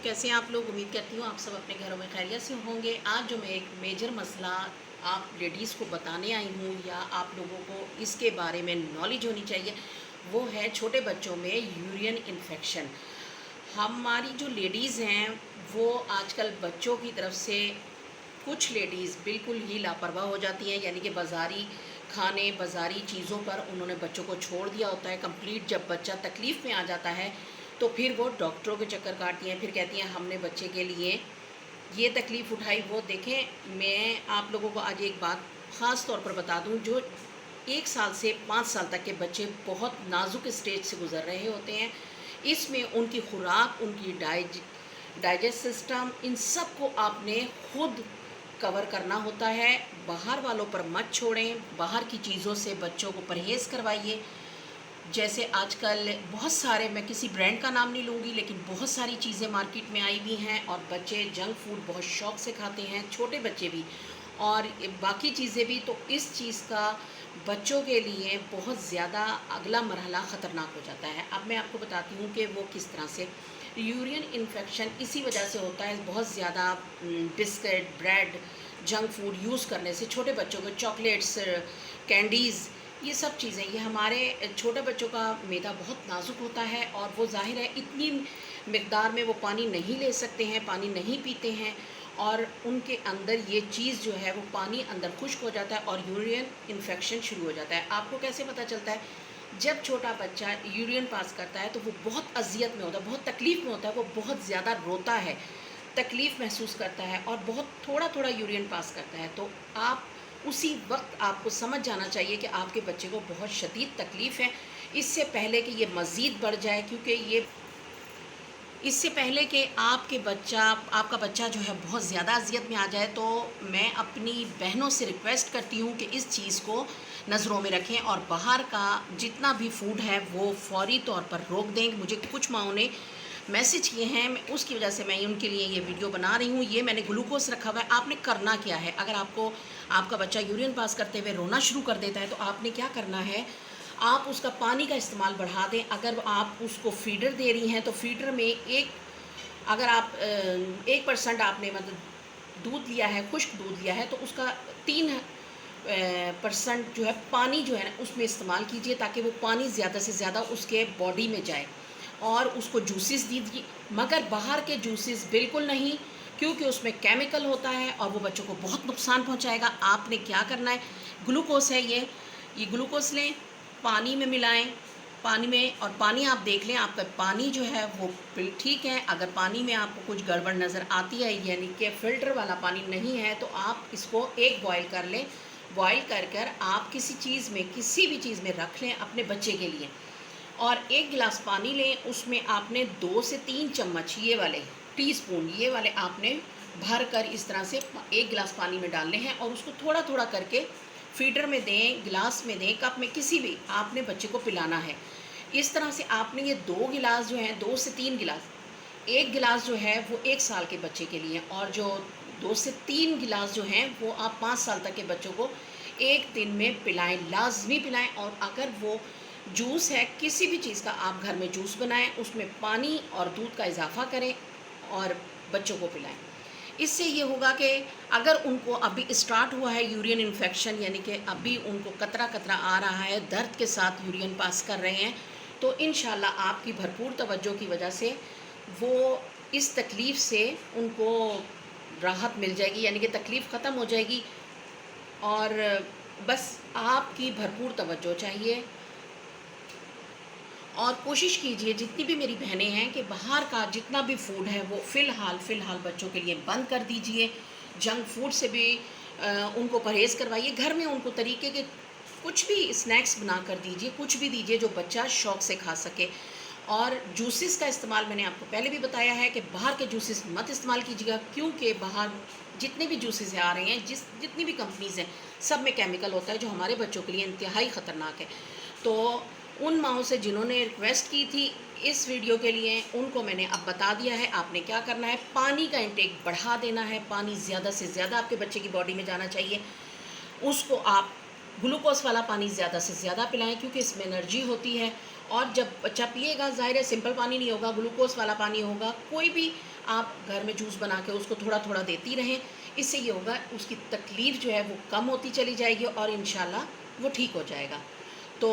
कैसे हैं आप लोग। उम्मीद करती हूँ आप सब अपने घरों में खैरियत से होंगे। आज जो मैं एक मेजर मसला आप लेडीज़ को बताने आई हूँ या आप लोगों को इसके बारे में नॉलेज होनी चाहिए, वो है छोटे बच्चों में यूरिन इन्फेक्शन। हमारी जो लेडीज़ हैं वो आजकल बच्चों की तरफ से कुछ लेडीज़ बिल्कुल ही लापरवाह हो जाती हैं, यानी कि बाज़ारी खाने बाज़ारी चीज़ों पर उन्होंने बच्चों को छोड़ दिया होता है। कंप्लीट जब बच्चा तकलीफ़ में आ जाता है तो फिर वो डॉक्टरों के चक्कर काटती हैं, फिर कहती हैं हमने बच्चे के लिए ये तकलीफ़ उठाई वो देखें। मैं आप लोगों को आज एक बात ख़ास तौर पर बता दूं, जो 1 साल से 5 साल तक के बच्चे बहुत नाजुक स्टेज से गुज़र रहे होते हैं। इसमें उनकी खुराक, उनकी डाइजेस्ट सिस्टम, इन सब को आपने खुद कवर करना होता है। बाहर वालों पर मत छोड़ें, बाहर की चीज़ों से बच्चों को परहेज़ करवाइए। जैसे आजकल बहुत सारे, मैं किसी ब्रांड का नाम नहीं लूँगी, लेकिन बहुत सारी चीज़ें मार्केट में आई हुई हैं और बच्चे जंक फूड बहुत शौक़ से खाते हैं, छोटे बच्चे भी और बाकी चीज़ें भी। तो इस चीज़ का बच्चों के लिए बहुत ज़्यादा अगला मरहला ख़तरनाक हो जाता है। अब मैं आपको बताती हूँ कि वो किस तरह से। यूरिन इन्फेक्शन इसी वजह से होता है, बहुत ज़्यादा biscuit, bread, junk food use करने से छोटे बच्चों को चॉकलेट्स, कैंडीज़, ये सब चीज़ें, ये हमारे छोटे बच्चों का मैदा बहुत नाजुक होता है और वो ज़ाहिर है इतनी मिक़दार में वो पानी नहीं ले सकते हैं, पानी नहीं पीते हैं और उनके अंदर ये चीज़ जो है वो पानी अंदर खुश्क हो जाता है और यूरिन इन्फेक्शन शुरू हो जाता है। आपको कैसे पता चलता है? जब छोटा बच्चा यूरिन पास करता है तो वो बहुत अज़ियत में होता है, बहुत तकलीफ़ में होता है, वो बहुत ज़्यादा रोता है, तकलीफ़ महसूस करता है और बहुत थोड़ा-थोड़ा यूरिन पास करता है। तो आप उसी वक्त आपको समझ जाना चाहिए कि आपके बच्चे को बहुत शदीद तकलीफ़ है। इससे पहले कि ये मज़ीद बढ़ जाए, क्योंकि ये इससे पहले कि आपका बच्चा जो है बहुत ज़्यादा अज़ियत में आ जाए, तो मैं अपनी बहनों से रिक्वेस्ट करती हूँ कि इस चीज़ को नज़रों में रखें और बाहर का जितना भी फ़ूड है वो फ़ौरी तौर पर रोक दें। मुझे कुछ माँओं ने मैसेज किए हैं, मैं उसकी वजह से मैं उनके लिए ये वीडियो बना रही हूँ। ये मैंने ग्लूकोज़ रखा हुआ है। आपने करना क्या है, अगर आपका बच्चा यूरिन पास करते हुए रोना शुरू कर देता है तो आपने क्या करना है, आप उसका पानी का इस्तेमाल बढ़ा दें। अगर आप उसको फ़ीडर दे रही हैं तो फ़ीडर में अगर आप 1% आपने मतलब दूध लिया है, खुश्क दूध लिया है, तो उसका 3% जो है पानी जो है ना उसमें इस्तेमाल कीजिए, ताकि वो पानी ज़्यादा से ज़्यादा उसके बॉडी में जाए और उसको जूसेस दीजिए। मगर बाहर के जूसेस बिल्कुल नहीं, क्योंकि उसमें केमिकल होता है और वो बच्चों को बहुत नुकसान पहुंचाएगा। आपने क्या करना है, ग्लूकोज़ है ये ग्लूकोज़ लें, पानी में मिलाएं, पानी में, और पानी आप देख लें आपका पानी जो है वो ठीक है। अगर पानी में आपको कुछ गड़बड़ नज़र आती है, यानी कि फ़िल्टर वाला पानी नहीं है, तो आप इसको एक बॉयल कर लें। बॉयल कर आप किसी भी चीज़ में रख लें अपने बच्चे के लिए और 1 गिलास पानी लें। उसमें आपने 2 से 3 चम्मच ये वाले टीस्पून ये वाले आपने भर कर इस तरह से 1 गिलास पानी में डालने हैं और उसको थोड़ा-थोड़ा करके फ़ीडर में दें, गिलास में दें, कप में, किसी भी आपने बच्चे को पिलाना है। इस तरह से आपने ये 2 गिलास जो हैं, 2 से 3 गिलास, 1 गिलास जो है वो 1 साल के बच्चे के लिए और जो 2 से 3 गिलास जो हैं वो आप 5 साल तक के बच्चों को 1 दिन में पिलाएँ, लाज़मी पिलाएँ। और अगर वो जूस है, किसी भी चीज़ का आप घर में जूस बनाएँ, उसमें पानी और दूध का इजाफ़ा करें और बच्चों को पिलाएँ। इससे ये होगा कि अगर उनको अभी स्टार्ट हुआ है यूरिन इन्फेक्शन, यानी कि अभी उनको कतरा-कतरा आ रहा है, दर्द के साथ यूरिन पास कर रहे हैं, तो इंशाल्लाह आपकी भरपूर तवज्जो की वजह से वो इस तकलीफ़ से उनको राहत मिल जाएगी, यानी कि तकलीफ़ ख़त्म हो जाएगी। और बस आपकी भरपूर तवज्जो चाहिए और कोशिश कीजिए, जितनी भी मेरी बहनें हैं, कि बाहर का जितना भी फ़ूड है वो फ़िलहाल बच्चों के लिए बंद कर दीजिए। जंक फूड से भी उनको परहेज़ करवाइए। घर में उनको तरीके के कुछ भी स्नैक्स बना कर दीजिए, कुछ भी दीजिए जो बच्चा शौक़ से खा सके। और जूसेस का इस्तेमाल मैंने आपको पहले भी बताया है कि बाहर के जूसेस मत इस्तेमाल कीजिएगा, क्योंकि बाहर जितने भी जूसेस आ रहे हैं, जितनी भी कंपनीज़ हैं, सब में केमिकल होता है जो हमारे बच्चों के लिए इंतहाई ख़तरनाक है। तो उन माँओं से जिन्होंने रिक्वेस्ट की थी इस वीडियो के लिए, उनको मैंने अब बता दिया है। आपने क्या करना है, पानी का इंटेक बढ़ा देना है, पानी ज़्यादा से ज़्यादा आपके बच्चे की बॉडी में जाना चाहिए। उसको आप ग्लूकोज़ वाला पानी ज़्यादा से ज़्यादा पिलाएं, क्योंकि इसमें एनर्जी होती है। और जब बच्चा पिएगा, ज़ाहिर है सिंपल पानी नहीं होगा, ग्लूकोज़ वाला पानी होगा। कोई भी आप घर में जूस बना के उसको थोड़ा थोड़ा देती रहें। इससे ये होगा उसकी तकलीफ़ जो है वो कम होती चली जाएगी और इंशाल्लाह वो ठीक हो जाएगा। तो